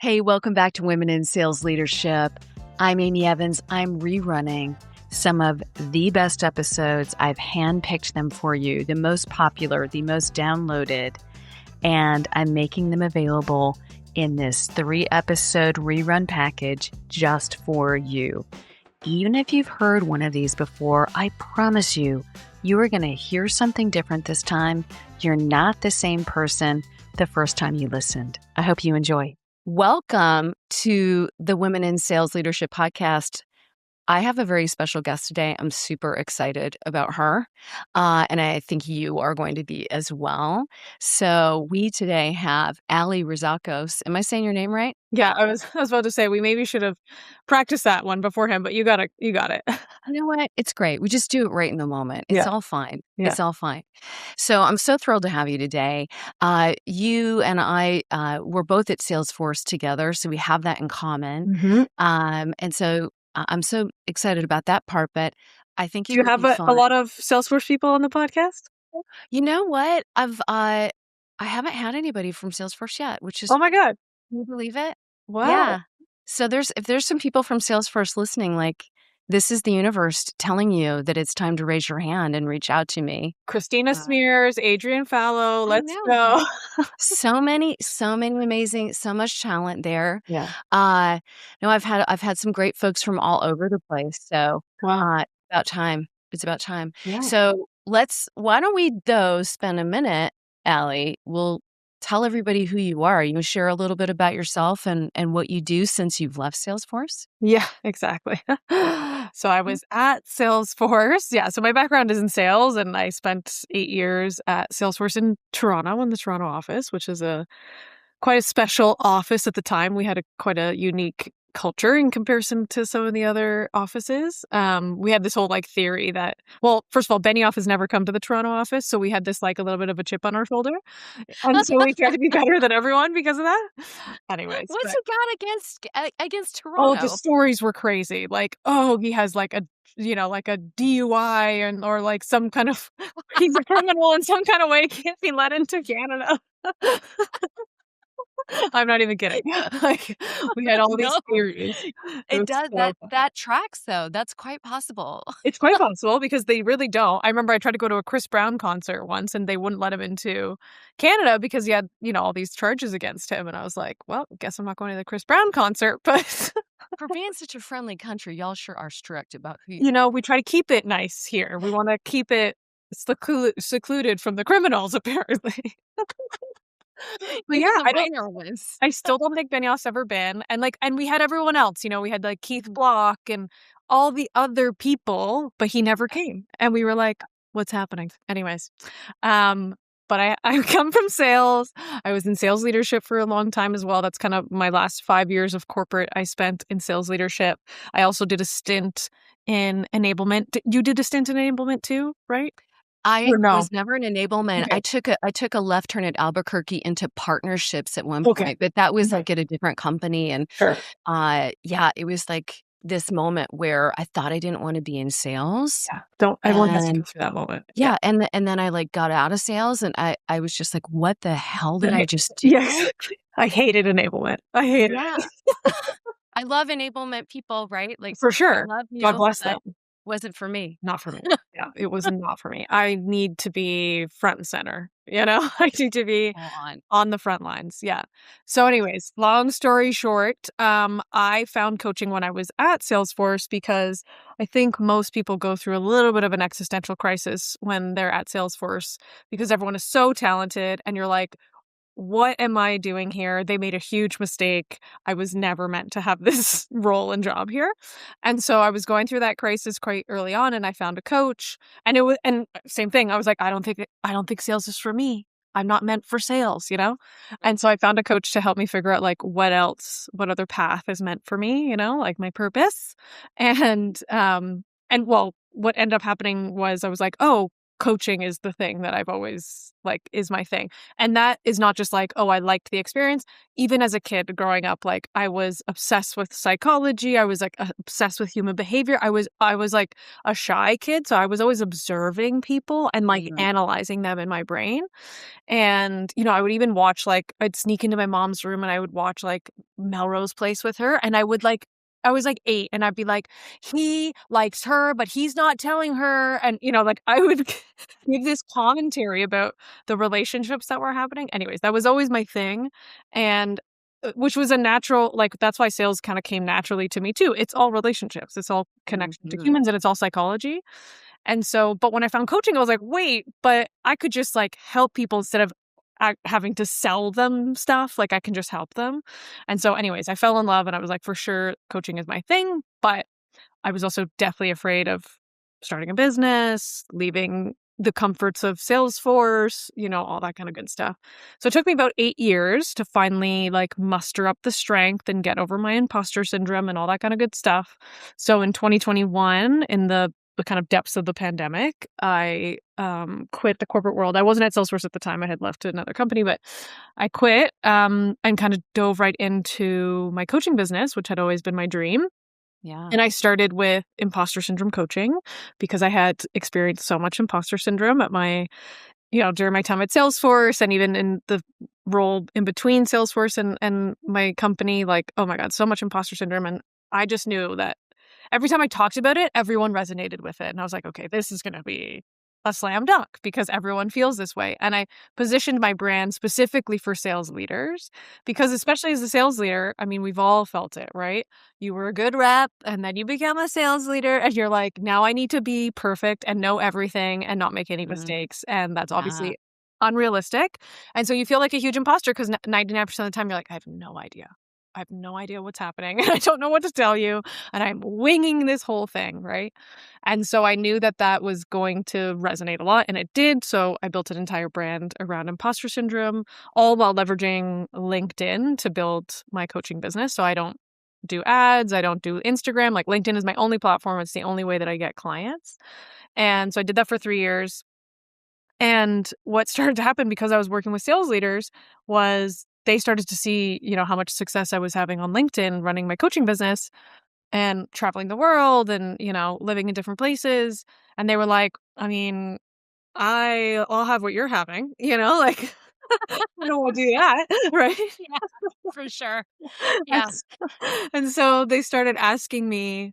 Hey, welcome back to Women in Sales Leadership. I'm Amy Evans. I'm rerunning some of the best episodes. I've handpicked them for you, the most popular, the most downloaded, and I'm making them available in this 3-episode rerun package just for you. Even if you've heard one of these before, I promise you, you are going to hear something different this time. You're not the same person the first time you listened. I hope you enjoy. Welcome to the Women in Sales Leadership Podcast. I have a very special guest today. I'm super excited about her, and I think you are going to be as well. So we today have Rizacos. Am I saying your name right? Yeah, I was about to say we maybe should have practiced that one beforehand, but you got it. You got it. You know what? It's great. We just do it right in the moment. It's all fine. Yeah. It's all fine. So I'm so thrilled to have you today. You and I were both at Salesforce together, so we have that in common. Mm-hmm. And so I'm so excited about that part, but I think Do you have a lot of Salesforce people on the podcast? You know what? I haven't had anybody from Salesforce yet, which is, Oh my God. can you believe it? Wow. Yeah. So if there's some people from Salesforce listening, like this is the universe telling you that it's time to raise your hand and reach out to me. Christina Smears, Adrian Fallow, let's know, go. So many amazing, so much talent there. Yeah. No, I've had some great folks from all over the place. So Wow. it's about time. Yeah. So why don't we though spend a minute, Allie, we'll tell everybody who you are. You share a little bit about yourself and what you do since you've left Salesforce. Yeah, exactly. So I was at Salesforce. Yeah. So my background is in sales, and I spent 8 years at Salesforce in Toronto, in the Toronto office, which is quite a special office at the time. We had quite a unique culture in comparison to some of the other offices. We had this whole theory that, well, first of all, Benioff has never come to the Toronto office. So we had this a little bit of a chip on our shoulder. And so we tried to be better than everyone because of that. Anyways. What's it got against Toronto? Oh, the stories were crazy. He has a DUI or some kind of, he's a criminal in some kind of way, can't be let into Canada. I'm not even kidding. We had all these theories. It does that tracks though. That's quite possible. It's quite possible because they really don't. I remember I tried to go to a Chris Brown concert once and they wouldn't let him into Canada because he had, all these charges against him. And I was like, well, guess I'm not going to the Chris Brown concert. But for being such a friendly country, y'all sure are strict about who we try to keep it nice here. We want to keep it secluded from the criminals, apparently. But yeah, I still don't think Benioff's ever been. And we had everyone else, we had Keith Block and all the other people, but he never came. And we were like, what's happening? Anyways, but I come from sales. I was in sales leadership for a long time as well. That's kind of my last 5 years of corporate I spent in sales leadership. I also did a stint in enablement. You did a stint in enablement too, right? I was never in enablement. Okay. I took a left turn at Albuquerque into partnerships at one point, but that was at a different company. And sure. It was this moment where I thought I didn't want to be in sales. Yeah. Everyone has to go through that moment. Yeah. And then I got out of sales and I was just like, what the hell did I just do? Yes. I hated enablement. I hated it. I love enablement people, right? For sure. I love you, God bless them. Wasn't for me. Not for me. Yeah, it was not for me. I need to be front and center, I need to be on the front lines. Yeah. So anyways, long story short, I found coaching when I was at Salesforce because I think most people go through a little bit of an existential crisis when they're at Salesforce because everyone is so talented and you're like, what am I doing here? They made a huge mistake. I was never meant to have this role and job here. And so I was going through that crisis quite early on and I found a coach and same thing. I was like, I don't think sales is for me. I'm not meant for sales, And so I found a coach to help me figure out what other path is meant for me, my purpose. And what ended up happening was I was like, oh, coaching is the thing that I've always like is my thing. And that is not just like, oh, I liked the experience. Even as a kid growing up, like I was obsessed with psychology. I was like obsessed with human behavior. I was like a shy kid. So I was always observing people and like analyzing them in my brain. And, you know, I would even watch like I'd sneak into my mom's room and I would watch like Melrose Place with her. And I would like I was like 8 and I'd be like, he likes her, but he's not telling her. And, you know, like I would give this commentary about the relationships that were happening. Anyways, that was always my thing. And which was a natural, like, that's why sales kind of came naturally to me too. It's all relationships, it's all connection to humans, and it's all psychology. And so, but when I found coaching, I was like, wait, but I could just like help people instead of having to sell them stuff. Like I can just help them. And so, anyways, I fell in love and I was like, for sure, coaching is my thing. But I was also deathly afraid of starting a business, leaving the comforts of Salesforce, you know, all that kind of good stuff. So it took me about 8 years to finally like muster up the strength and get over my imposter syndrome and all that kind of good stuff. So in 2021, in the kind of depths of the pandemic, I quit the corporate world. I wasn't at Salesforce at the time. I had left to another company, but I quit and kind of dove right into my coaching business, which had always been my dream. Yeah. And I started with imposter syndrome coaching because I had experienced so much imposter syndrome at my, you know, during my time at Salesforce and even in the role in between Salesforce and my company. Like, oh my God, so much imposter syndrome. And I just knew that every time I talked about it, everyone resonated with it. And I was like, okay, this is going to be a slam dunk because everyone feels this way. And I positioned my brand specifically for sales leaders because, especially as a sales leader, I mean, we've all felt it, right? You were a good rep and then you become a sales leader and you're like, now I need to be perfect and know everything and not make any mistakes. And that's obviously unrealistic. And so you feel like a huge imposter because 99% of the time you're like, I have no idea. I have no idea what's happening. I don't know what to tell you. And I'm winging this whole thing, right? And so I knew that that was going to resonate a lot, and it did. So I built an entire brand around imposter syndrome, all while leveraging LinkedIn to build my coaching business. So I don't do ads. I don't do Instagram. Like LinkedIn is my only platform. It's the only way that I get clients. And so I did that for 3 years. And what started to happen because I was working with sales leaders was they started to see, you know, how much success I was having on LinkedIn running my coaching business and traveling the world and, you know, living in different places. And they were like, I mean, I'll have what you're having, you know, like I don't want to do that, right? Yeah, for sure. And, Yeah. and so they started asking me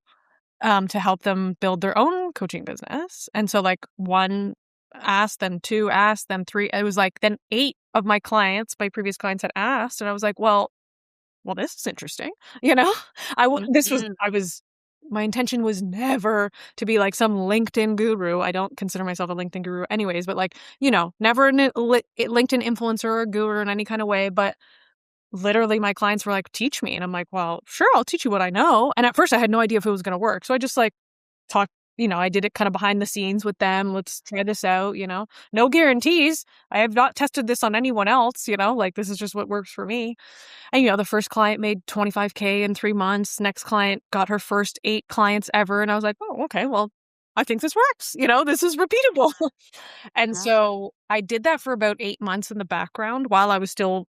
to help them build their own coaching business. And so like one asked, then two asked, then three. It was like then 8 of my clients, my previous clients had asked, and I was like, well, this is interesting. You know, I was, my intention was never to be like some LinkedIn guru. I don't consider myself a LinkedIn guru anyways, but like, you know, never a LinkedIn influencer or guru in any kind of way. But literally my clients were like, teach me. And I'm like, well, sure, I'll teach you what I know. And at first I had no idea if it was going to work. So I just like talked, you know, I did it kind of behind the scenes with them. Let's try this out, you know, no guarantees. I have not tested this on anyone else, you know, like this is just what works for me. And, you know, the first client made 25K in 3 months. Next client got her first 8 clients ever. And I was like, oh, okay, well, I think this works. You know, this is repeatable. And so I did that for about 8 months in the background while I was still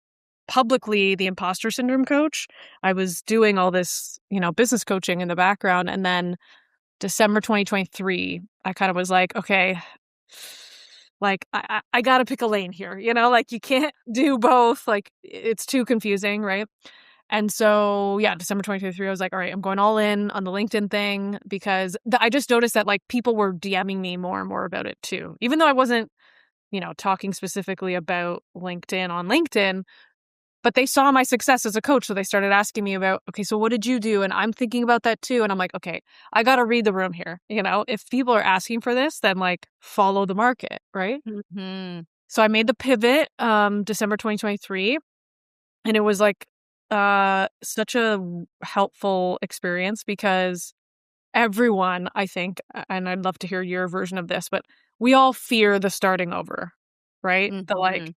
publicly the imposter syndrome coach. I was doing all this, you know, business coaching in the background. And then December 2023, I kind of was like, okay, like I got to pick a lane here, you know, like you can't do both. Like it's too confusing, right? And so, yeah, December 2023, I was like, all right, I'm going all in on the LinkedIn thing because I just noticed that like people were DMing me more and more about it too. Even though I wasn't, you know, talking specifically about LinkedIn on LinkedIn, but they saw my success as a coach. So they started asking me about, okay, so what did you do? And I'm thinking about that too. And I'm like, okay, I got to read the room here. You know, if people are asking for this, then like follow the market, right? So I made the pivot December 2023. And it was like such a helpful experience because everyone, I think, and I'd love to hear your version of this, but we all fear the starting over, right? The like,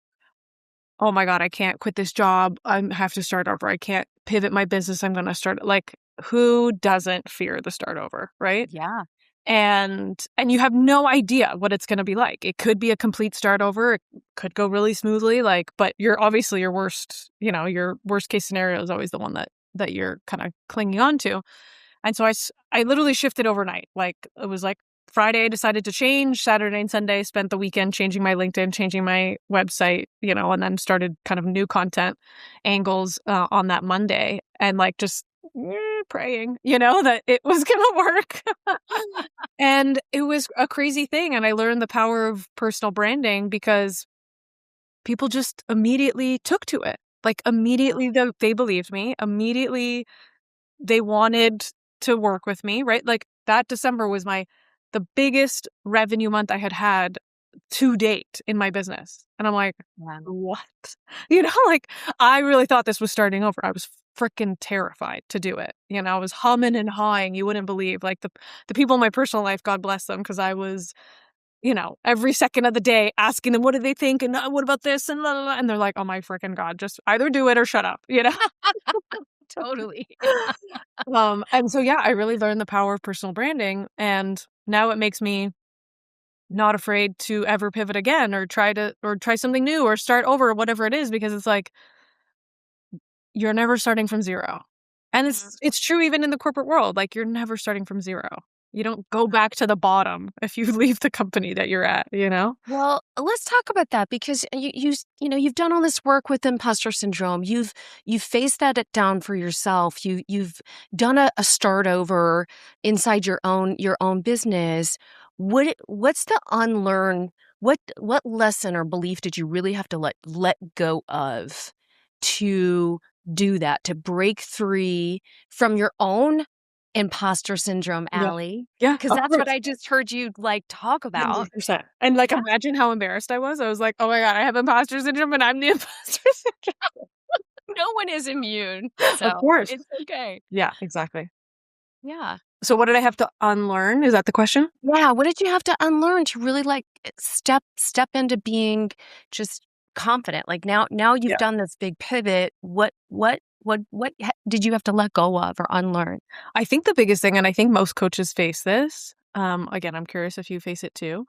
oh my God, I can't quit this job. I have to start over. I can't pivot my business. I'm going to start. Like, who doesn't fear the start over, right? Yeah. and you have no idea what it's going to be like. It could be a complete start over. It could go really smoothly, but you're obviously your worst case scenario is always the one that you're kind of clinging on to. And so I literally shifted overnight. Like it was like Friday, I decided to change. Saturday and Sunday, spent the weekend changing my LinkedIn, changing my website, and then started kind of new content angles on that Monday, and just praying, that it was going to work. And it was a crazy thing. And I learned the power of personal branding because people just immediately took to it. Like immediately they believed me. Immediately they wanted to work with me, right? Like that December was the biggest revenue month I had to date in my business. And I'm like, Wow. what? I really thought this was starting over. I was freaking terrified to do it. I was humming and hawing. You wouldn't believe the people in my personal life, God bless them, because I was, every second of the day asking them, what do they think? And what about this? And blah, blah, blah. And they're like, oh my freaking God, just either do it or shut up, Totally. And so, I really learned the power of personal branding, and now it makes me not afraid to ever pivot again or try something new or start over or whatever it is, because it's like, you're never starting from zero. And it's true even in the corporate world. Like you're never starting from zero. You don't go back to the bottom if you leave the company that you're at, Well, let's talk about that because you've done all this work with imposter syndrome. You've faced that down for yourself. You've done a start over inside your own business. What's the unlearn? What lesson or belief did you really have to let go of to do that, to break free from your own imposter syndrome, Yeah. Allie? Yeah. Because that's what I just heard you talk about. 100%. And imagine how embarrassed I was. I was like, oh my God, I have imposter syndrome and I'm the imposter syndrome. No one is immune. So Of course. it's okay. Yeah, exactly. Yeah. So what did I have to unlearn? Is that the question? Yeah. What did you have to unlearn to really step into being just confident? Like now you've done this big pivot. What did you have to let go of or unlearn? I think the biggest thing, and I think most coaches face this, again, I'm curious if you face it too,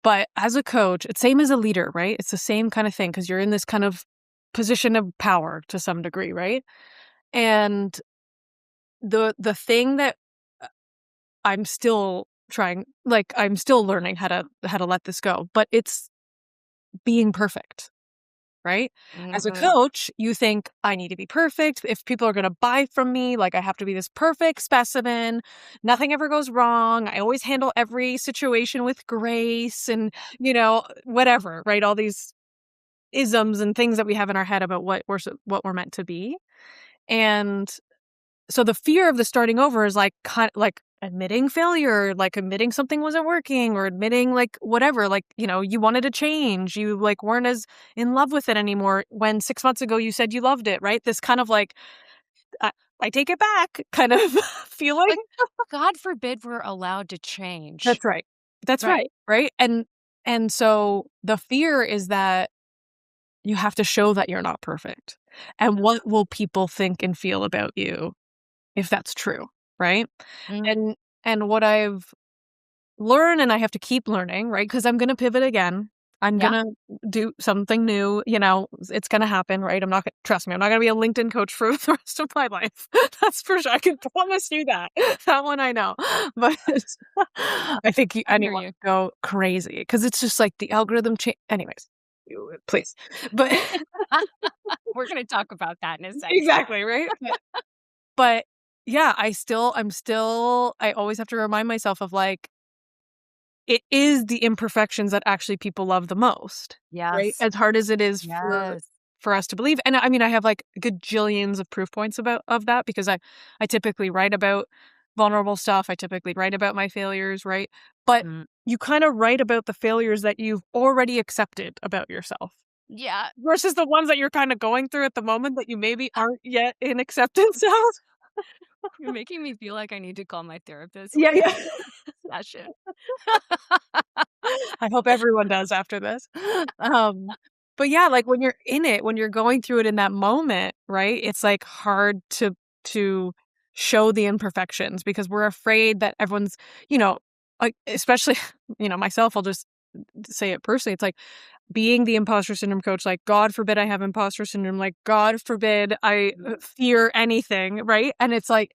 but as a coach, it's same as a leader, right? It's the same kind of thing because you're in this kind of position of power to some degree, right? And the thing that I'm still I'm still learning how to let this go, but it's being perfect. Right? As a coach, you think I need to be perfect. If people are going to buy from me, I have to be this perfect specimen. Nothing ever goes wrong. I always handle every situation with grace and, whatever, right? All these isms and things that we have in our head about what we're meant to be. And so the fear of the starting over is admitting failure, admitting something wasn't working or admitting whatever, you wanted to change. You weren't as in love with it anymore when 6 months ago you said you loved it, right? This kind of I take it back kind of feeling. God forbid we're allowed to change. That's right. That's right. Right. And so the fear is that you have to show that you're not perfect. And what will people think and feel about you if that's true, right? Mm. And what I've learned, and I have to keep learning, right? Because I'm going to pivot again. I'm going to do something new. It's going to happen, right? Trust me, I'm not going to be a LinkedIn coach for the rest of my life. That's for sure. I can promise you that. That one I know. But I think anyone would go crazy because it's just the algorithm change. Anyways, please. But we're going to talk about that in a second. Exactly, right? But yeah, I always have to remind myself of it is the imperfections that actually people love the most. Yes. Right? As hard as it is for us to believe. And I mean, I have gajillions of proof points of that because I typically write about vulnerable stuff. I typically write about my failures, right? But you kind of write about the failures that you've already accepted about yourself. Yeah. Versus the ones that you're kind of going through at the moment that you maybe aren't yet in acceptance of. You're making me feel like I need to call my therapist. Yeah. Session. I hope everyone does after this. But yeah, when you're in it, when you're going through it in that moment, right? It's hard to show the imperfections because we're afraid that everyone's, like, especially, myself, I'll just say it personally. It's like being the imposter syndrome coach, like, God forbid I have imposter syndrome, like, God forbid I fear anything, right? And it's like,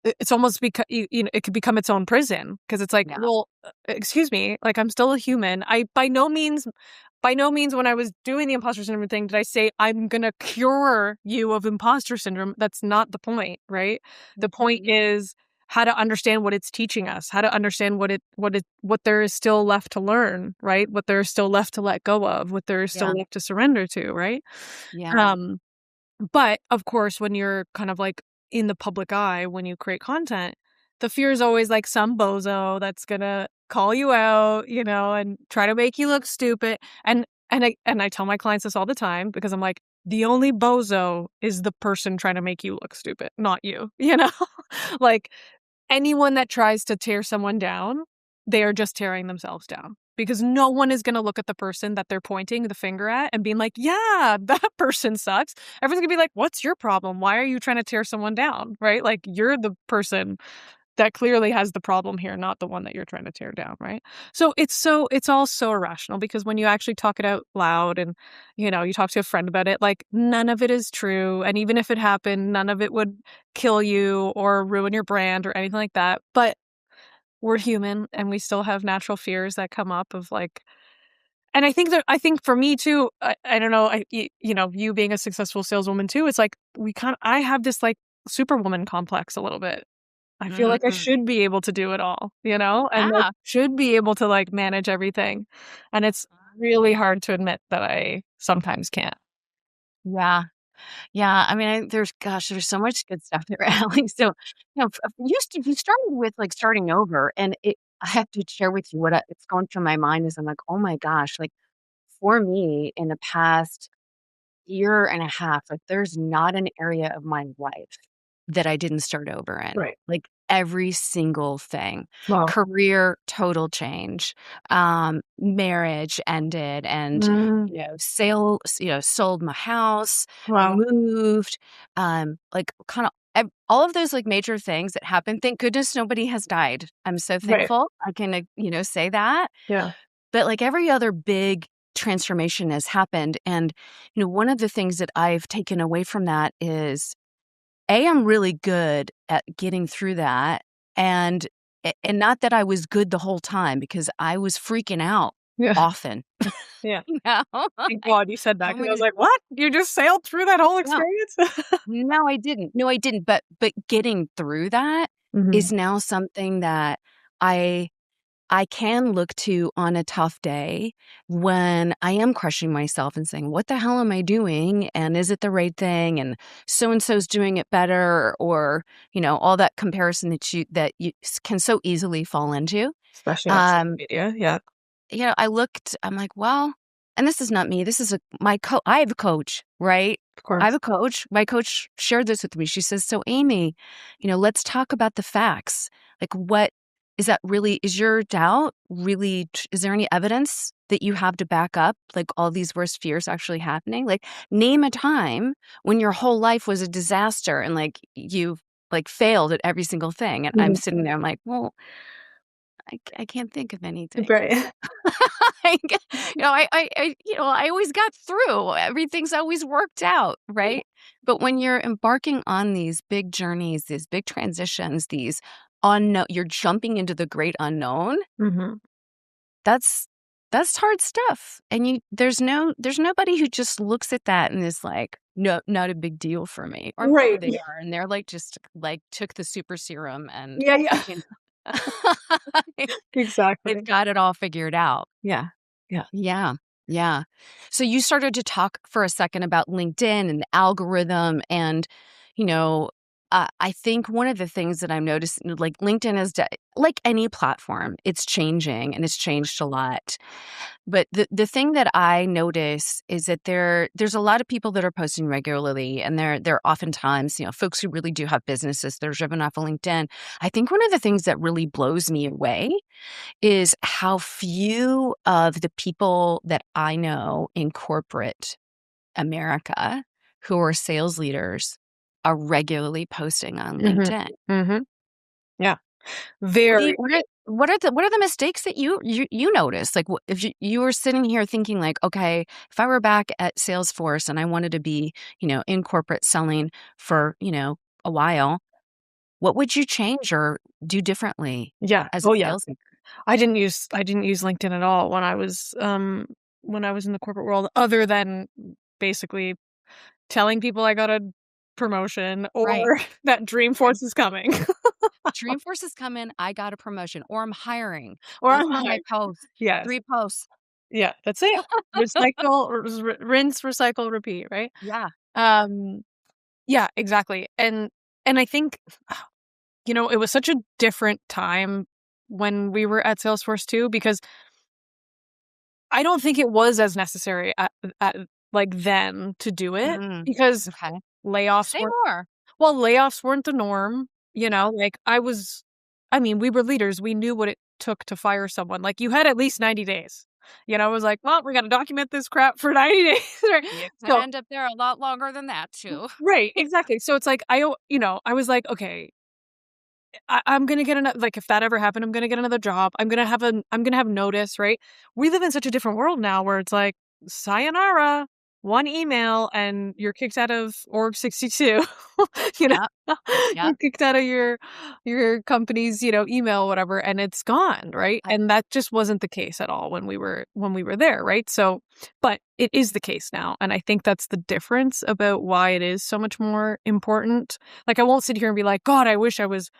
it's almost it could become its own prison because it's like, Yeah. well, excuse me, like, I'm still a human. I by no means when I was doing the imposter syndrome thing did I say I'm gonna cure you of imposter syndrome. That's not the point, right? The point is how to understand what it's teaching us, how to understand what there is still left to learn, right? What there is still left to let go of, what there is Yeah. still left to surrender to, right? Yeah. Um, but of course, when you're kind of like in the public eye, when you create content, the fear is always like some bozo that's gonna call you out, and try to make you look stupid. And I tell my clients this all the time because I'm like, the only bozo is the person trying to make you look stupid, not you. Like, anyone that tries to tear someone down, they are just tearing themselves down because no one is going to look at the person that they're pointing the finger at and being like, yeah, that person sucks. Everyone's going to be like, what's your problem? Why are you trying to tear someone down? Right? Like, you're the person that clearly has the problem here, not the one that you're trying to tear down. Right? So it's all so irrational because when you actually talk it out loud and, you talk to a friend about it, like, none of it is true. And even if it happened, none of it would kill you or ruin your brand or anything like that. But we're human and we still have natural fears that come up of like, and I think for me too, I don't know, you being a successful saleswoman too, it's like I have this like superwoman complex a little bit. I feel like I Mhm. should be able to do it all, and like Yeah. should be able to like manage everything. And it's really hard to admit that I sometimes can't. Yeah. Yeah, I mean, there's so much good stuff there, Alex. So, you started with, like, starting over, and I have to share with you it's going through my mind is I'm like, "Oh my gosh," like, for me, in the past year and a half, like, there's not an area of my life that I didn't start over in. Right. Like, every single thing. Wow. Career, total change. Marriage ended and, Mm, sold my house, wow. moved, like, kinda all of those, like, major things that happened. Thank goodness nobody has died. I'm so Right. thankful. I can, say that. Yeah. But, like, every other big transformation has happened, and, one of the things that I've taken away from that is, I'm really good at getting through that, and not that I was good the whole time because I was freaking out Yeah. often, Yeah. you know? Thank Like, God you said that "Oh because my I was gosh." like, what? You just sailed through that whole No. experience? No, I didn't. No, I didn't, but getting through that Mhm. is now something that I I can look to on a tough day when I am crushing myself and saying, "What the hell am I doing? And is it the right thing? And so and so's doing it better," or, all that comparison that you can so easily fall into. Especially on social Um, media, yeah, I'm like, "Well," and this is not me, this is I have a coach, right? of I have course. a coach. My coach shared this with me. She says, "So Amy, let's talk about the facts. Like, what is your doubt really is there any evidence that you have to back up, like, all these worst fears actually happening? Like, name a time when your whole life was a disaster and, like, you like, failed at every single thing." And I'm Mhm. sitting there, I'm like, "Well, I can't think of anything." Right. Like, I always got through. Everything's always worked out, Yeah. right? But when you're embarking on these big journeys, these big transitions, these unknown, you're jumping into the great unknown. Mhm. That's that's hard stuff. And there's nobody who just looks at that and is like, no, not a big deal for me. Or maybe Right. they Yeah. are, and they're like just like took the super serum and Yeah, yeah. you know they've Exactly. got it all figured out. Yeah. Yeah. Yeah. Yeah. So you started to talk for a second about LinkedIn and the algorithm. And, you know, I think one of the things that I'm noticing, like LinkedIn is like any platform, it's changing and it's changed a lot. But the thing that I notice is that there's a lot of people that are posting regularly, and they're oftentimes, folks who really do have businesses that are driven off of LinkedIn. I think one of the things that really blows me away is how few of the people that I know in corporate America who are sales leaders are regularly posting on Mhm. LinkedIn. Mhm. Yeah. Very What are few. what are the mistakes that you notice? Like, if you were sitting here thinking like, okay, if I were back at Salesforce and I wanted to be, in corporate selling for, a while, what would you change or do differently Yeah. as a Oh, yeah. sales leader? I didn't use LinkedIn at all when I was in the corporate world, other than basically telling people I got a promotion Right. or that Right. Dreamforce is coming. Dreamforce is coming. I got a promotion, or I'm hiring. Or Those I'm were my like, posts. yes. 3 posts. Yeah, that's it. Recycle, rinse, recycle, repeat, right? Yeah. Um, yeah, exactly. And I think, it was such a different time when we were at Salesforce too, because I don't think it was as necessary at like then to do it, Mm, because okay. layoffs Say weren't more. layoffs weren't the norm, like we were leaders. We knew what it took to fire someone. Like, you had at least 90 days. It was like, well, we got to document this crap for 90 days. Right? You could So, end up there a lot longer than that too. right, exactly. So it's like, I was like, okay, I'm gonna get another, like, if that ever happened, I'm gonna get another job. I'm gonna have notice, right? We live in such a different world now where it's like, sayonara, one email and you're kicked out of org 62. you know, Yep. you're Yep. kicked out of your company's, email, whatever, and it's gone, right? I And that just wasn't the case at all when we were there, right? So, but it is the case now, and I think that's the difference about why it is so much more important. Like, I won't sit here and be like, God, I wish I was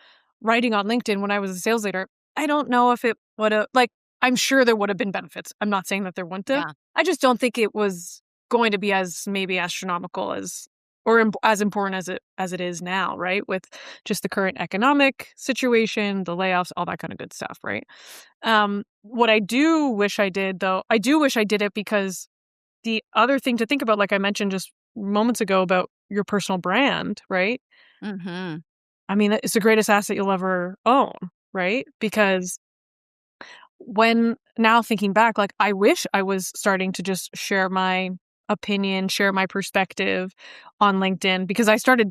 writing on LinkedIn when I was a sales leader. I don't know if it would have, like, I'm sure there would have been benefits. I'm not saying that there wouldn't have. Yeah. I just don't think it was going to be as maybe astronomical as, or as important as it is now, right? With just the current economic situation, the layoffs, all that kind of good stuff, right? What I do wish I did, though, I do wish I did it because the other thing to think about, like I mentioned just moments ago about your personal brand, right? Mhm. I mean, it's the greatest asset you'll ever own, right? Because when now thinking back, like, I wish I was starting to just share my opinion, share my perspective on LinkedIn, because I started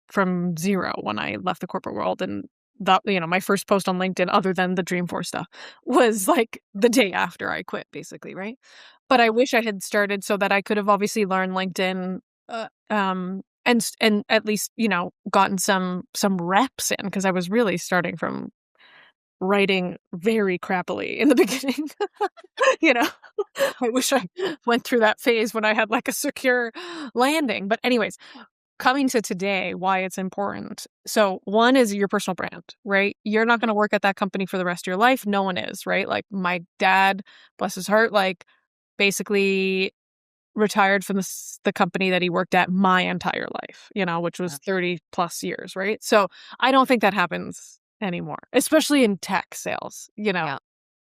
from zero when I left the corporate world. And that, my first post on LinkedIn, other than the Dreamforce stuff, was like the day after I quit, basically, right? But I wish I had started so that I could have obviously learned LinkedIn, and at least, gotten some reps in, because I was really starting from writing very crappily in the beginning. you know, I wish I went through that phase when I had like a secure landing. But anyways, coming to today, why it's important. So one is your personal brand, right? You're not going to work at that company for the rest of your life. No one is, right? Like, my dad, bless his heart, like, basically retired from the company that he worked at my entire life, which was Yeah. 30 plus years, right? So I don't think that happens anymore, especially in tech sales. Yeah.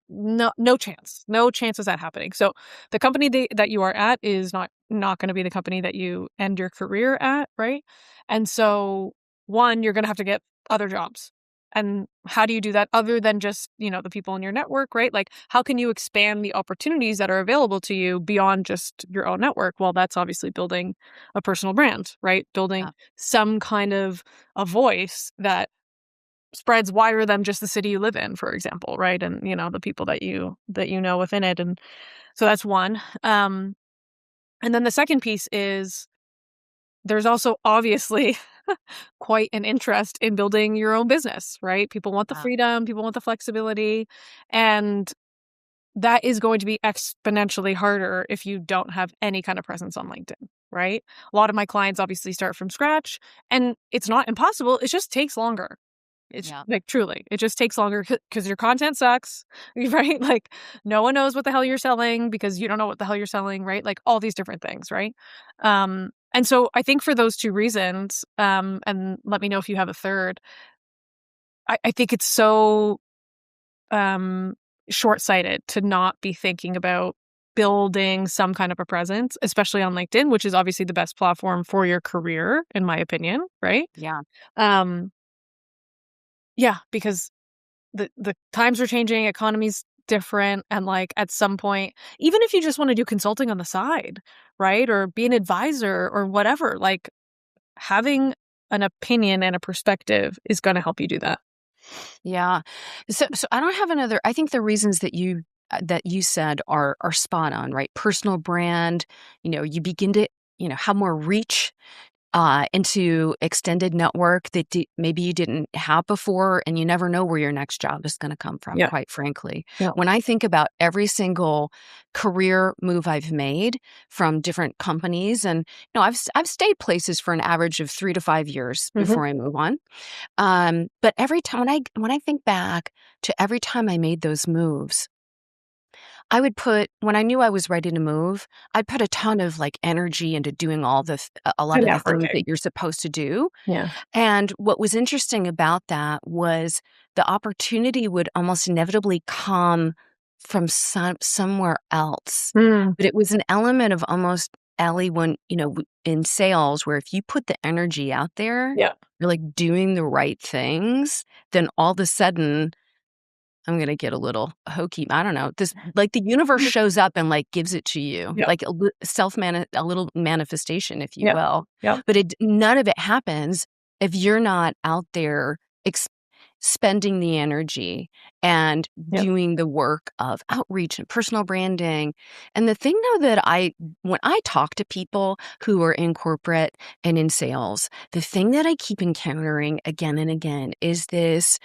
No chance. No chance is that happening. So the company that you are at is not going to be the company that you end your career at, right? And so, one, you're going to have to get other jobs. And how do you do that other than just, the people in your network, right? Like, how can you expand the opportunities that are available to you beyond just your own network? Well, that's obviously building a personal brand, right? Building Yeah. some kind of a voice that spreads wider than just the city you live in, for example, right? And, the people that you know within it. And so that's one. And then the second piece is, there's also obviously quite an interest in building your own business, right? People want the Yeah. freedom, people want the flexibility, and that is going to be exponentially harder if you don't have any kind of presence on LinkedIn, right? A lot of my clients obviously start from scratch, and it's not impossible. It just takes longer. It's Yeah. like, truly, it just takes longer because your content sucks, right? Like, no one knows what the hell you're selling because you don't know what the hell you're selling, right? Like, all these different things, right? And so I think for those two reasons, and let me know if you have a third, I think it's so short-sighted to not be thinking about building some kind of a presence, especially on LinkedIn, which is obviously the best platform for your career, in my opinion, right? Yeah. Um, yeah, because the times are changing, economy's different, and, like, at some point, even if you just want to do consulting on the side, right, or be an advisor or whatever, like, having an opinion and a perspective is going to help you do that. Yeah. So I don't have another. I think the reasons that you said are spot on, right? Personal brand, you begin to, have more reach into extended network that maybe you didn't have before, and you never know where your next job is going to come from, Yeah. quite frankly. Yeah. When I think about every single career move I've made from different companies, and I've stayed places for an average of 3 to 5 years Mhm. before I move on. But every time when I think back to every time I made those moves, I would put when I knew I was ready to move, I'd put a ton of like energy into doing a lot And of the things networking. that you're supposed to do. Yeah. And what was interesting about that was the opportunity would almost inevitably come from somewhere else. Mm. But it was an element of almost, Ellie, when, in sales, where if you put the energy out there, Yeah. you're like doing the right things, then all of a sudden, I'm gonna get a little hokey. I don't know. This like the universe shows up and like gives it to you, Yeah. like a little manifestation, if you Yeah. will. Yeah. But none of it happens if you're not out there spending the energy and Yeah. doing the work of outreach and personal branding. And the thing though when I talk to people who are in corporate and in sales, the thing that I keep encountering again and again is this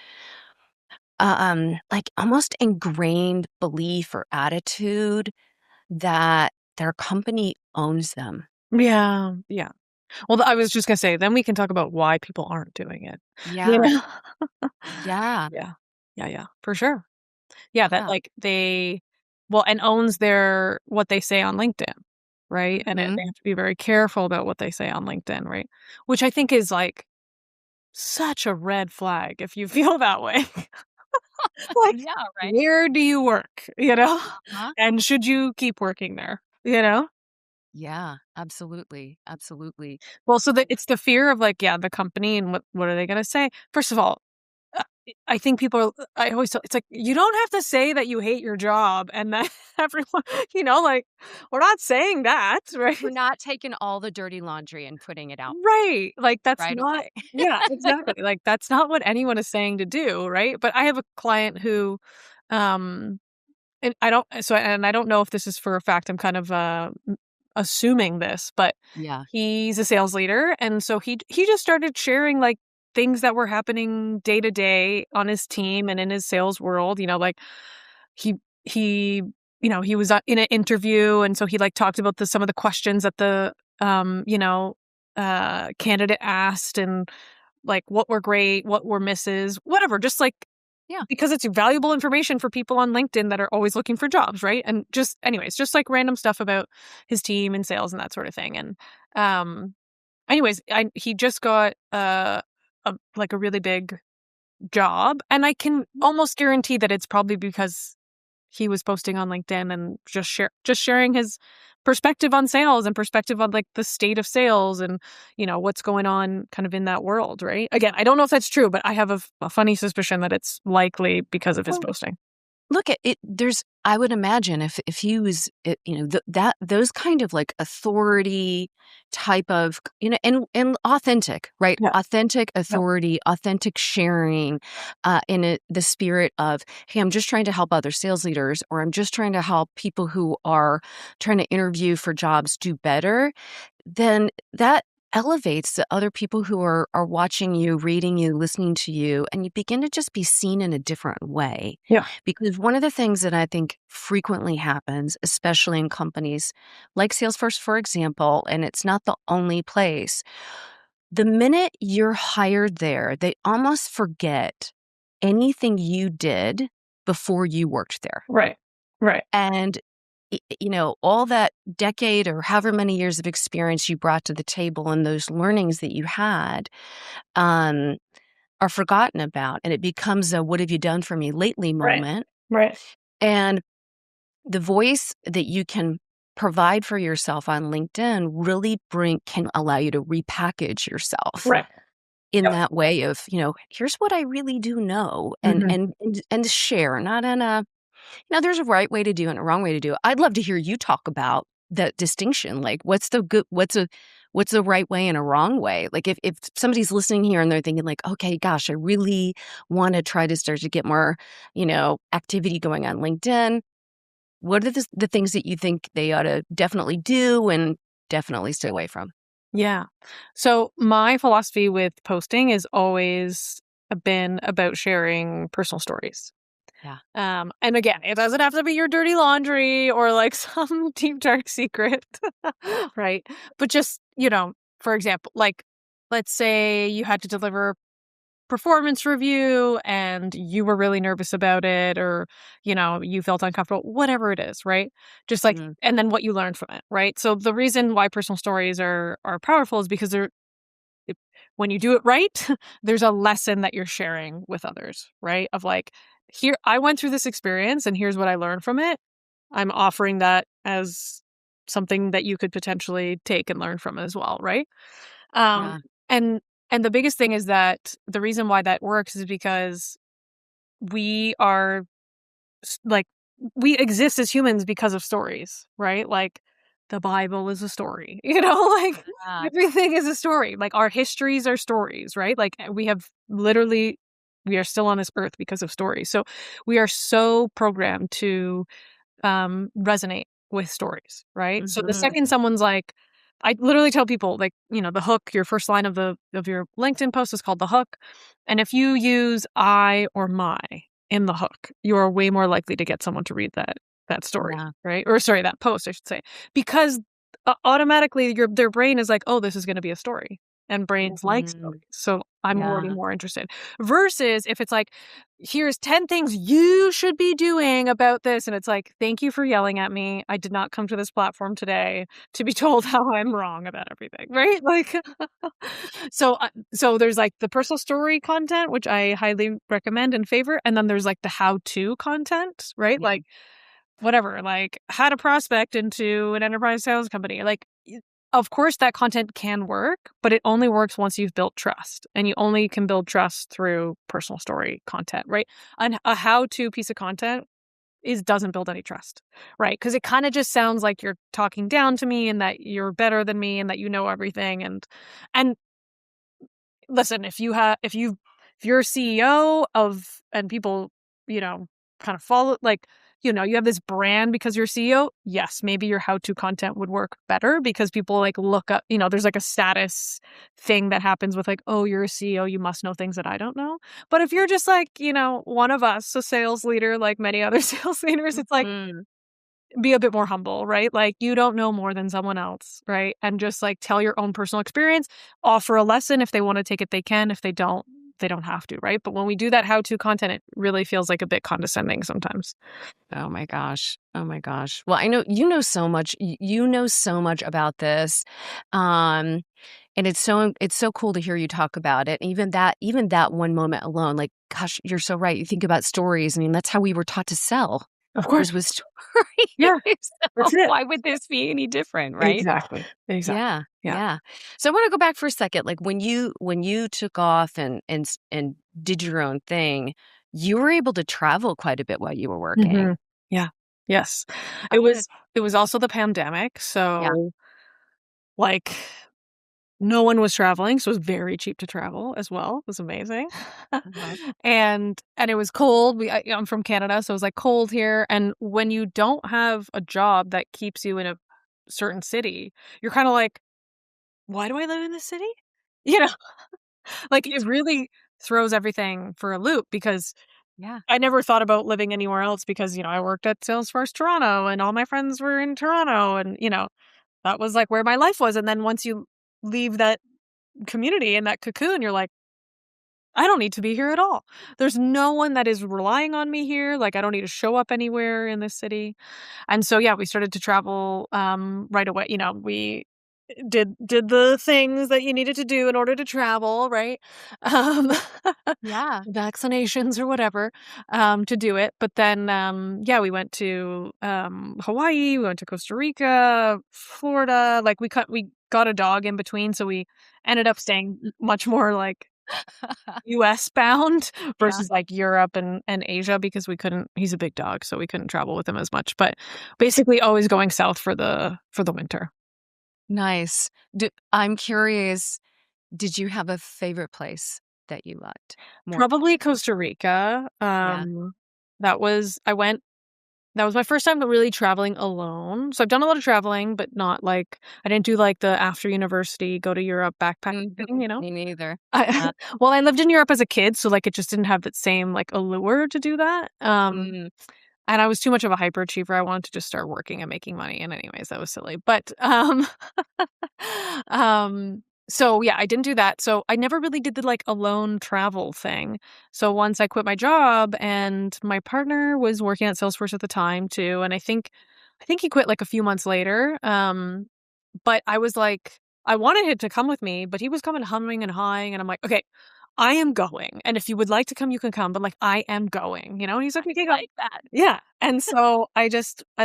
like almost ingrained belief or attitude that their company owns them. Yeah. Yeah. Well, I was just gonna say, then we can talk about why people aren't doing it. You Yeah. know? Yeah. Yeah. Yeah, yeah, for sure. Yeah, that, Yeah. like, and owns their what they say on LinkedIn, right? And Mhm. they have to be very careful about what they say on LinkedIn, right? Which I think is, like, such a red flag if you feel that way. Like, Yeah, right? where do you work, you know? Uh-huh. And should you keep working there, you know? Yeah, absolutely. Absolutely. Well, so it's the fear of, like, yeah, the company and what are they gonna say? First of all, Uh, I think people I always tell it's like, you don't have to say that you hate your job and that everyone like, we're not saying that, right? We're not taking all the dirty laundry and putting it out Right, like, that's right not away. yeah, exactly, like, that's not what anyone is saying to do, right? But I have a client who, um and I don't know if this is for a fact, I'm kind of, assuming this, but Yeah. he's a sales leader, and so he just started sharing, like, things that were happening day to day on his team and in his sales world, like, he he he was, in an interview, and so he, like, talked about some of the questions that the, candidate asked and, like, what were great, what were misses, whatever, just, like, Yeah. because it's valuable information for people on LinkedIn that are always looking for jobs, right? And just anyways, just like random stuff about his team and sales and that sort of thing. And anyways, he just got like a really big job, and I can almost guarantee that it's probably because he was posting on LinkedIn and just sharing his perspective on sales and perspective on, like, the state of sales and, what's going on kind of in that world, right? Again, I don't know if that's true, but I have a funny suspicion that it's likely because of his posting. Look at it. I would imagine if he was, that those kind of like authority type of, and authentic, right? Yeah. Authentic Yep. authority, authentic sharing, the spirit of, hey, I'm just trying to help other sales leaders, or I'm just trying to help people who are trying to interview for jobs do better, then that elevates the other people who are watching you, reading you, listening to you, and you begin to just be seen in a different way. Yeah. Because one of the things that I think frequently happens, especially in companies like Salesforce, for example, and it's not the only place, the minute you're hired there, they almost forget anything you did before you worked there. Right. Right. And, all that decade or however many years of experience you brought to the table and those learnings that you had um, are forgotten about. And it becomes a what have you done for me lately Right. moment. Right. And the voice that you can provide for yourself on LinkedIn really can allow you to repackage yourself Right. in Yep. that way of, here's what I really do know and Mhm. and and share, not in a there's a right way to do it and a wrong way to do it. I'd love to hear you talk about that distinction. Like, what's what's a right way and a wrong way? Like if somebody's listening here and they're thinking like, okay, gosh, I really want to try to start to get more, activity going on LinkedIn. What are the things that you think they ought to definitely do and definitely stay away from? Yeah. So my philosophy with posting is always been about sharing personal stories. Yeah. And again, it doesn't have to be your dirty laundry or like some deep dark secret, right? But just, for example, like let's say you had to deliver performance review and you were really nervous about it, or you felt uncomfortable, whatever it is, right? Just like, Mm, and then what you learned from it, right? So the reason why personal stories are powerful is because when you do it right, there's a lesson that you're sharing with others, right? Of like, here, I went through this experience and here's what I learned from it. I'm offering that as something that you could potentially take and learn from as well, right? Um, yeah. and and the biggest thing is that the reason why that works is because we are like we exist as humans because of stories, right? Like the Bible is a story, like Yeah. everything is a story. Like our histories are stories, right? Like we are still on this earth because of stories. So we are so programmed to resonate with stories, right? So the Mhm. second someone's like, I literally tell people like, the hook, your first line of your LinkedIn post is called the hook. And if you use I or my in the hook, you are way more likely to get someone to read that story, Yeah. right? Or sorry, that post, I should say, because automatically their brain is like, oh, this is going to be a story, and brains like Mhm. stories. So I'm already Yeah. more interested. Versus if it's like, here's 10 things you should be doing about this. And it's like, thank you for yelling at me. I did not come to this platform today to be told how I'm wrong about everything, right? Like, so there's like the personal story content, which I highly recommend and favor. And then there's like the how to content, right? Yeah. Like, whatever, like how to prospect into an enterprise sales company. Like, of course, that content can work, but it only works once you've built trust. And you only can build trust through personal story content, right? And a how to piece of content doesn't build any trust, right? Because it kind of just sounds like you're talking down to me and that you're better than me and that you know everything. And listen, if you're a CEO of and people, kind of follow like, you have this brand because you're CEO, yes, maybe your how-to content would work better because people like look up, there's like a status thing that happens with like, oh, you're a CEO, you must know things that I don't know. But if you're just like, one of us, a sales leader like many other sales leaders, it's like Mhm. be a bit more humble, right? Like you don't know more than someone else, right? And just like tell your own personal experience, offer a lesson. If they want to take it, they can. If they don't have to, right? But when we do that how-to content, it really feels like a bit condescending sometimes. Oh my gosh. Oh my gosh. Well, I know you know so much. You know so much about this, um, and it's so cool to hear you talk about it. Even that one moment alone, like, gosh, you're so right. You think about stories. I mean, that's how we were taught to sell Of course. was with stories. Yeah, So that's it. why would this be any different, right? Exactly. Exactly. Yeah, Yeah. yeah. So I want to go back for a second. Like when you took off and did your own thing, you were able to travel quite a bit while you were Hmm. working. Yeah. Yes. I want to. It was also the pandemic. Yeah. So like no one was traveling, so it was very cheap to travel as well. It was amazing. Uh-huh. And it was cold. I'm from Canada, so it was like cold here. And when you don't have a job that keeps you in a certain city, you're kind of like, why do I live in this city? You know, like it really throws everything for a loop because Yeah. I never thought about living anywhere else because, I worked at Salesforce Toronto and all my friends were in Toronto and, that was like where my life was. And then once you leave that community and that cocoon, you're like, I don't need to be here at all. There's no one that is relying on me here. Like I don't need to show up anywhere in this city. And so yeah, we started to travel right away. We did the things that you needed to do in order to travel, right? Um Yeah. vaccinations or whatever to do it. But then yeah, we went to Hawaii, we went to Costa Rica, Florida. Like we got a dog in between, so we ended up staying much more like US bound Yeah. versus like Europe and Asia because we couldn't he's a big dog, so we couldn't travel with him as much. But basically always going south for the winter. Nice. I'm curious, did you have a favorite place that you loved more? Probably Costa Rica. Yeah. That was my first time really traveling alone. So I've done a lot of traveling, but not like I didn't do like the after university, go to Europe backpacking thing, you know? Me neither. I well, I lived in Europe as a kid, so like it just didn't have that same like allure to do that. Mm, And I was too much of a hyperachiever. I wanted to just start working and making money. And anyways, that was silly. But so yeah, I didn't do that. So I never really did the like alone travel thing. So once I quit my job and my partner was working at Salesforce at the time too, and I think he quit like a few months later. But I was like, I wanted him to come with me, but he was coming humming and hawing, and I'm like, okay, I am going. And if you would like to come, you can come, but like I am going, you know? And he's like, okay, go. like that. Yeah. And so I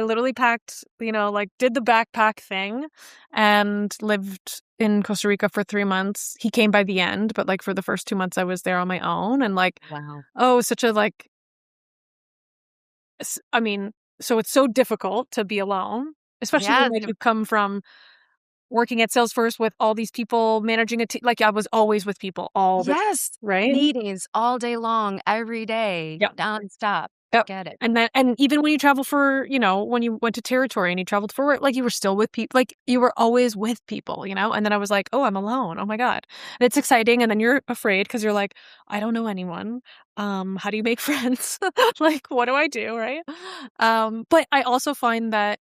literally packed, like did the backpack thing and lived in Costa Rica for 3 months. He came by the end, but like for the first 2 months I was there on my own. And like, Wow. oh, such a like, I mean, so it's so difficult to be alone, especially Yeah. when like you come from working at Salesforce with all these people, managing a team. Like I was always with people all the Yes. right? Meetings all day long, every day, Yeah. nonstop. Yep. Get it. And even when you travel for, when you went to territory and you traveled for work, like you were still with people, like you were always with people, And then I was like, oh, I'm alone. Oh my God. And it's exciting. And then you're afraid because you're like, I don't know anyone. How do you make friends? Like, what do I do? Right. But I also find that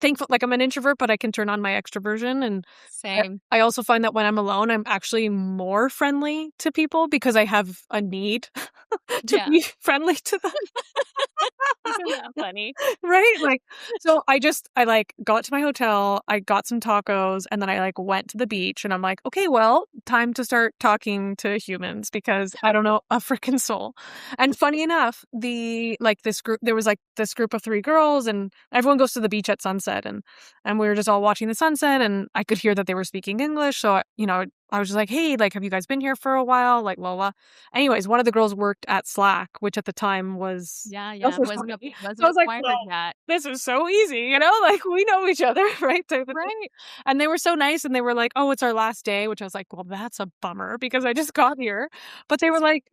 thankful, like I'm an introvert, but I can turn on my extroversion. And Same. I also find that when I'm alone, I'm actually more friendly to people because I have a need to Yeah. be friendly to them. Isn't that funny? Right? Like, so I like got to my hotel, I got some tacos, and then I like went to the beach and I'm like, okay, well, time to start talking to humans because I don't know a freaking soul. And funny enough, there was like this group of 3 girls and everyone goes to the beach at sunset and we were just all watching the sunset and I could hear that they were speaking English. So, I was just like, hey, like, have you guys been here for a while? Like, la la. Anyways, one of the girls worked at Slack, which at the time was Yeah. Salesforce Wasn't company. So I wasn't was like, acquired well, yet. this is so easy, like we know each other, right? Type of thing. Right. And they were so nice and they were like, oh, it's our last day, which I was like, well, that's a bummer because I just got here. But they were like,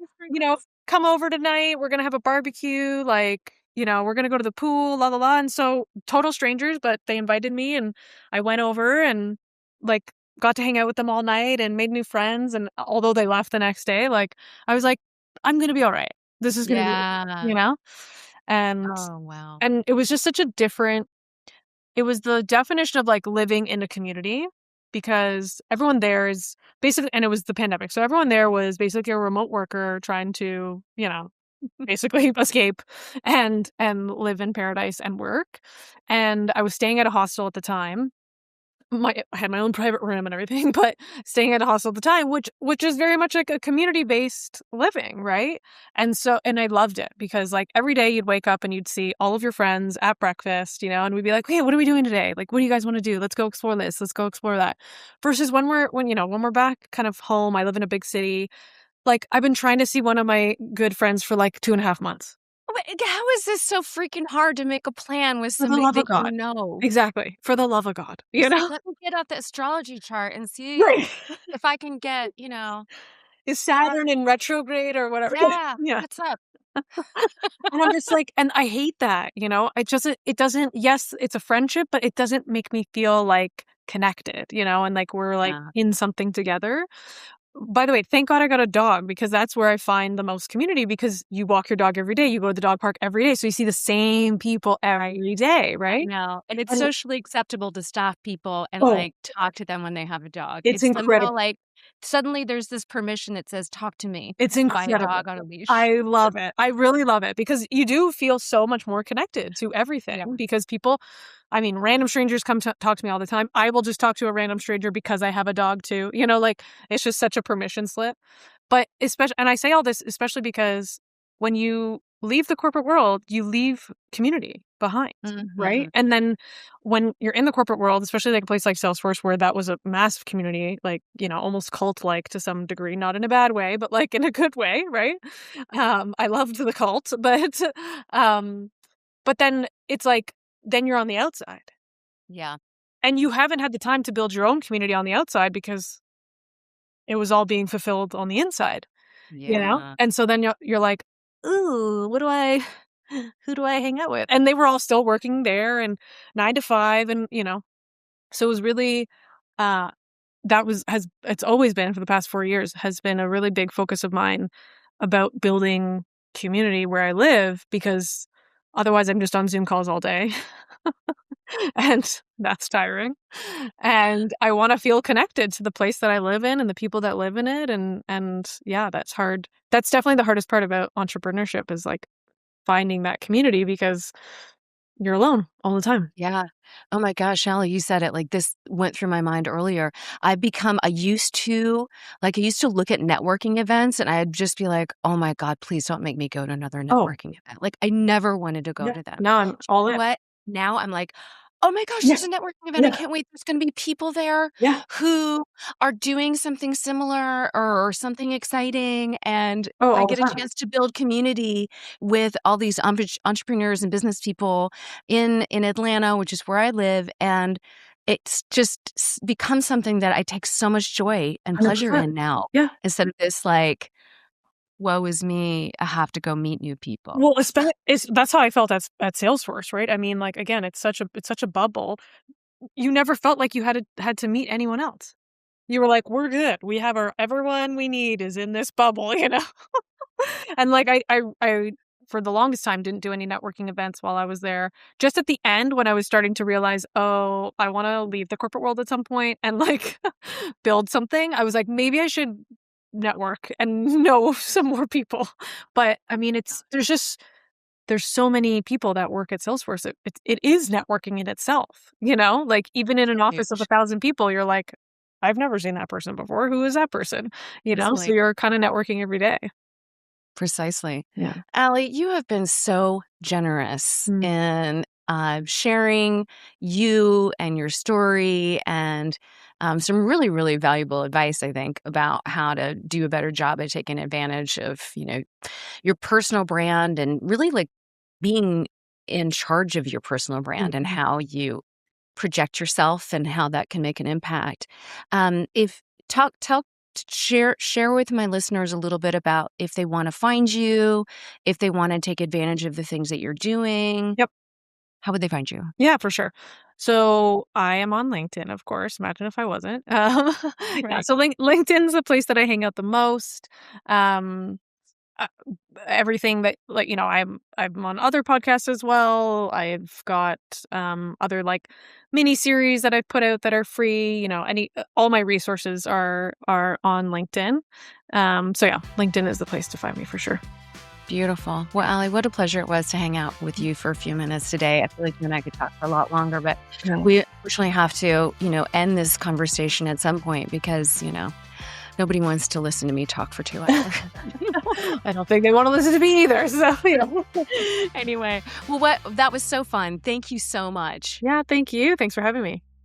come over tonight. We're going to have a barbecue. Like, we're going to go to the pool, la la la. And so total strangers, but they invited me and I went over and like got to hang out with them all night and made new friends. And although they left the next day, like I was like, I'm going to be all right. This is going to be, Yeah. and Oh, wow. and it was just such a different it was the definition of like living in a community because everyone there is basically, and it was the pandemic. So everyone there was basically a remote worker trying to, basically escape and live in paradise and work. And I was staying at a hostel at the time. I had my own private room and everything, but staying at a hostel at the time, which is very much like a community-based living, right? And I loved it because like every day you'd wake up and you'd see all of your friends at breakfast, and we'd be like, hey, what are we doing today? Like, what do you guys want to do? Let's go explore this. Let's go explore that. Versus when we're back kind of home, I live in a big city. Like I've been trying to see one of my good friends for like 2.5 months. How is this so freaking hard to make a plan with For the somebody love of that you God. know? Exactly. For the love of God. Just like, let me get out the astrology chart and see Right. if I can get, Is Saturn in retrograde or whatever? yeah, Yeah. what's up? And I'm just like, and I hate that, it doesn't, yes, it's a friendship, but it doesn't make me feel like connected, and like we're like Yeah. in something together. By the way, thank God I got a dog because that's where I find the most community because you walk your dog every day, you go to the dog park every day. So you see the same people every day, right? No, and it's And socially acceptable to stop people and oh, like talk to them when they have a dog. it's It's somehow incredible. like suddenly there's this permission that says, talk to me It's by a incredible. dog on a leash. I love it. I really love it because you do feel so much more connected to everything because random strangers come to talk to me all the time. I will just talk to a random stranger because I have a dog too. Like it's just such a permission slip. But especially, and I say all this especially because when you leave the corporate world, you leave community behind, right? Mhm. And then when you're in the corporate world, especially like a place like Salesforce, where that was a massive community, like, almost cult-like to some degree, not in a bad way, but like in a good way, right? I loved the cult, um, but then it's like, then you're on the outside. Yeah. And you haven't had the time to build your own community on the outside because it was all being fulfilled on the inside, Yeah. And so then you're like, "Ooh, who do I hang out with?" And they were all still working there and 9 to 5 and, so it was really, uh, it's always been for the past 4 years, has been a really big focus of mine about building community where I live because otherwise I'm just on Zoom calls all day. And that's tiring. And I wanna feel connected to the place that I live in and the people that live in it, and yeah, that's hard. That's definitely the hardest part about entrepreneurship is, like, finding that community because you're alone all the time. Yeah. Oh my gosh, Allie, you said it, like, this went through my mind earlier. I used to look at networking events, and I'd just be like, "Oh my god, please don't make me go to another Oh, networking event." Like, I never wanted to go yeah. to them. Now I'm all You know in. what? Now I'm like, "Oh my gosh, Yeah, there's a networking event. I yeah, can't wait. There's gonna be people there yeah. who are doing something similar or something exciting, and Oh, I all the get a time. chance to build community with all these entrepreneurs and business people in Atlanta, which is where I live, and it's just become something that I take so much joy and pleasure 100%. in now Yeah. instead of this, like, "Woe is me, I have to go meet new people." Well, that's how I felt at Salesforce, right? I mean, like, again, it's such a bubble. You never felt like you had to meet anyone else. You were like, "We're good. We have everyone we need is in this bubble," you know? And, like, I for the longest time, didn't do any networking events while I was there. Just at the end when I was starting to realize, "Oh, I wanna leave the corporate world at some point and, like, build something," I was like, "Maybe I should network and know some more people." But, I mean, there's so many people that work at Salesforce. It is networking in itself, Like, even in an office of Huge. 1,000 people, you're like, "I've never seen that person before. Who is that person?" So Precisely. you're kinda networking every day. Precisely. Yeah. Allie, you have been so generous Mm. in sharing you and your story and some really, really valuable advice, I think, about how to do a better job at taking advantage of, your personal brand and really like being in charge of your personal brand and Mhm. how you project yourself and how that can make an impact. If talk tell share with my listeners a little bit about if they want to find you, if they want to take advantage of the things that you're doing, Yep. how would they find you? Yeah, for sure. So I am on LinkedIn, of course. Imagine if I wasn't. Yeah, Right. so LinkedIn's the place that I hang out the most. Um, uh, Everything that I'm on other podcasts as well. I've got other like mini series that I've put out that are free. Any all my resources are on LinkedIn. So yeah, LinkedIn is the place to find me for sure. Beautiful. Well, Allie, what a pleasure it was to hang out with you for a few minutes today. I feel like you and I could talk for a lot longer, but Yeah. we unfortunately have to, end this conversation at some point because, nobody wants to listen to me talk for 2 hours. I don't think they want to listen to me either. So Anyway, that was so fun. Thank you so much. yeah, thank you. Thanks for having me.